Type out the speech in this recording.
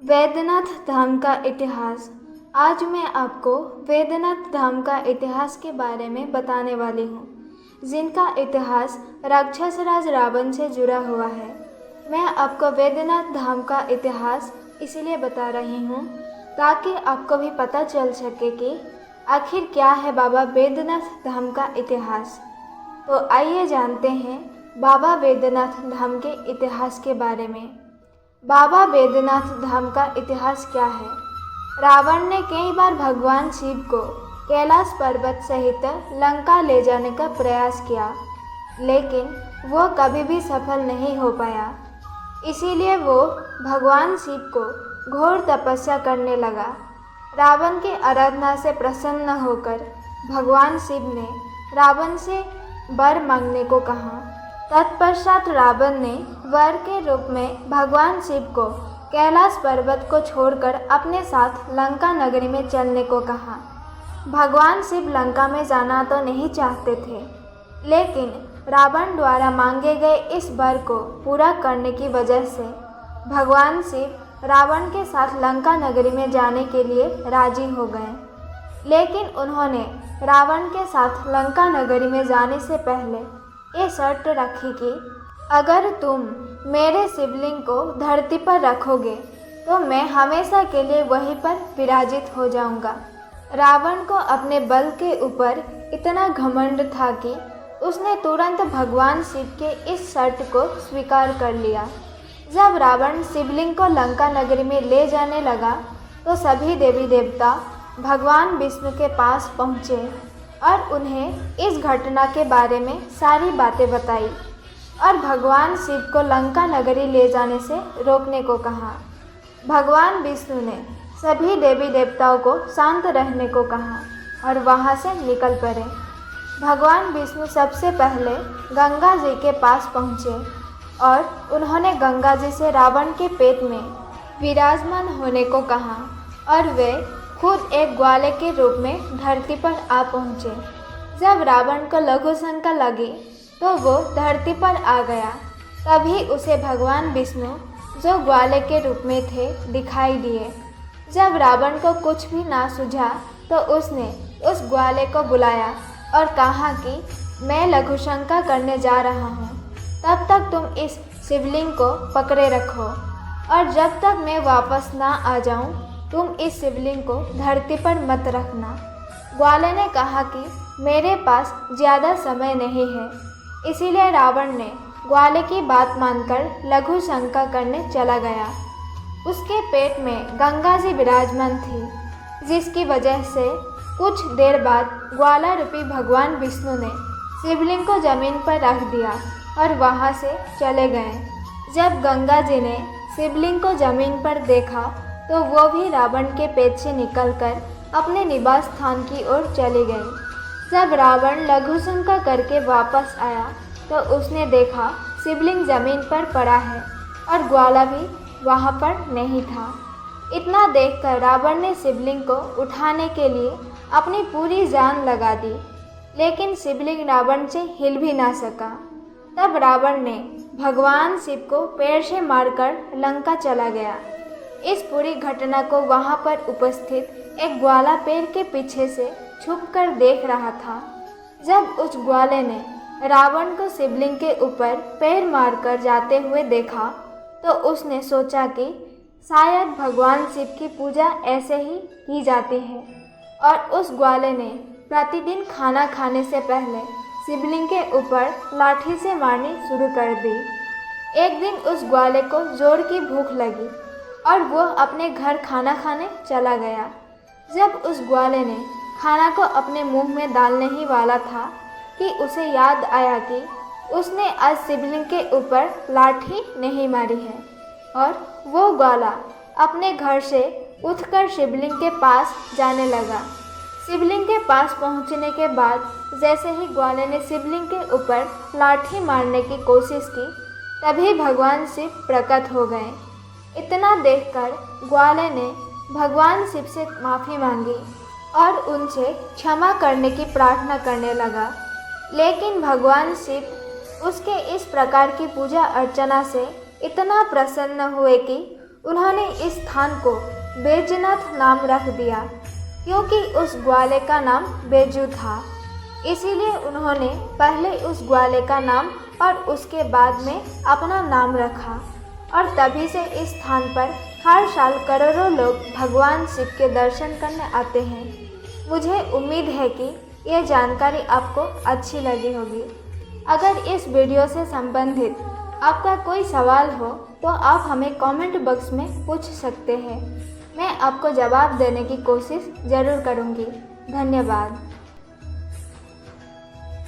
वैद्यनाथ धाम का इतिहास। आज मैं आपको वैद्यनाथ धाम का इतिहास के बारे में बताने वाली हूँ, जिनका इतिहास राक्षस राज रावण से जुड़ा हुआ है। मैं आपको वैद्यनाथ धाम का इतिहास इसलिए बता रही हूँ ताकि आपको भी पता चल सके कि आखिर क्या है बाबा वैद्यनाथ धाम का इतिहास। तो आइए जानते हैं बाबा वैद्यनाथ धाम के इतिहास के बारे में। बाबा वैद्यनाथ धाम का इतिहास क्या है? रावण ने कई बार भगवान शिव को कैलाश पर्वत सहित लंका ले जाने का प्रयास किया, लेकिन वो कभी भी सफल नहीं हो पाया। इसीलिए वो भगवान शिव को घोर तपस्या करने लगा। रावण की आराधना से प्रसन्न होकर भगवान शिव ने रावण से वर मांगने को कहा। तत्पश्चात रावण ने वर के रूप में भगवान शिव को कैलाश पर्वत को छोड़कर अपने साथ लंका नगरी में चलने को कहा। भगवान शिव लंका में जाना तो नहीं चाहते थे, लेकिन रावण द्वारा मांगे गए इस वर को पूरा करने की वजह से भगवान शिव रावण के साथ लंका नगरी में जाने के लिए राजी हो गए। लेकिन उन्होंने रावण के साथ लंका नगरी में जाने से पहले ये शर्त रखी कि अगर तुम मेरे शिवलिंग को धरती पर रखोगे तो मैं हमेशा के लिए वहीं पर विराजित हो जाऊंगा। रावण को अपने बल के ऊपर इतना घमंड था कि उसने तुरंत भगवान शिव के इस शर्त को स्वीकार कर लिया। जब रावण शिवलिंग को लंका नगरी में ले जाने लगा तो सभी देवी देवता भगवान विष्णु के पास पहुँचे और उन्हें इस घटना के बारे में सारी बातें बताई और भगवान शिव को लंका नगरी ले जाने से रोकने को कहा। भगवान विष्णु ने सभी देवी देवताओं को शांत रहने को कहा और वहां से निकल पड़े। भगवान विष्णु सबसे पहले गंगा जी के पास पहुँचे और उन्होंने गंगा जी से रावण के पेट में विराजमान होने को कहा और वे खुद एक ग्वाले के रूप में धरती पर आ पहुँचे। जब रावण को लघु शंका लगी तो वो धरती पर आ गया। तभी उसे भगवान विष्णु, जो ग्वाले के रूप में थे, दिखाई दिए। जब रावण को कुछ भी ना सूझा तो उसने उस ग्वाले को बुलाया और कहा कि मैं लघु शंका करने जा रहा हूँ, तब तक तुम इस शिवलिंग को पकड़े रखो और जब तक मैं वापस ना आ जाऊँ तुम इस शिवलिंग को धरती पर मत रखना। ग्वाले ने कहा कि मेरे पास ज़्यादा समय नहीं है। इसीलिए रावण ने ग्वाले की बात मानकर लघु शंका करने चला गया। उसके पेट में गंगा जी विराजमान थी, जिसकी वजह से कुछ देर बाद ग्वाला रूपी भगवान विष्णु ने शिवलिंग को जमीन पर रख दिया और वहां से चले गए। जब गंगा जी ने शिवलिंग को जमीन पर देखा तो वो भी रावण के पेट से निकलकर अपने निवास स्थान की ओर चली गई। जब रावण लघु शंका करके वापस आया तो उसने देखा शिवलिंग जमीन पर पड़ा है और ग्वाला भी वहाँ पर नहीं था। इतना देखकर रावण ने शिवलिंग को उठाने के लिए अपनी पूरी जान लगा दी, लेकिन शिवलिंग रावण से हिल भी ना सका। तब रावण ने भगवान शिव को पैर से मारकर लंका चला गया। इस पूरी घटना को वहां पर उपस्थित एक ग्वाला पेड़ के पीछे से छुपकर देख रहा था। जब उस ग्वाले ने रावण को शिवलिंग के ऊपर पैर मारकर जाते हुए देखा तो उसने सोचा कि शायद भगवान शिव की पूजा ऐसे ही की जाती है और उस ग्वाले ने प्रतिदिन खाना खाने से पहले शिवलिंग के ऊपर लाठी से मारनी शुरू कर दी। एक दिन उस ग्वाले को जोर की भूख लगी और वो अपने घर खाना खाने चला गया। जब उस ग्वाले ने खाना को अपने मुंह में डालने ही वाला था कि उसे याद आया कि उसने आज शिवलिंग के ऊपर लाठी नहीं मारी है और वो ग्वाला अपने घर से उठकर शिवलिंग के पास जाने लगा। शिवलिंग के पास पहुंचने के बाद जैसे ही ग्वाले ने शिवलिंग के ऊपर लाठी मारने की कोशिश की, तभी भगवान शिव प्रकट हो गए। इतना देखकर ग्वाले ने भगवान शिव से माफ़ी मांगी और उनसे क्षमा करने की प्रार्थना करने लगा। लेकिन भगवान शिव उसके इस प्रकार की पूजा अर्चना से इतना प्रसन्न हुए कि उन्होंने इस स्थान को बैजनाथ नाम रख दिया क्योंकि उस ग्वाले का नाम बैजू था। इसीलिए उन्होंने पहले उस ग्वाले का नाम और उसके बाद में अपना नाम रखा और तभी से इस स्थान पर हर साल करोड़ों लोग भगवान शिव के दर्शन करने आते हैं। मुझे उम्मीद है कि ये जानकारी आपको अच्छी लगी होगी। अगर इस वीडियो से संबंधित आपका कोई सवाल हो तो आप हमें कमेंट बॉक्स में पूछ सकते हैं। मैं आपको जवाब देने की कोशिश ज़रूर करूँगी। धन्यवाद।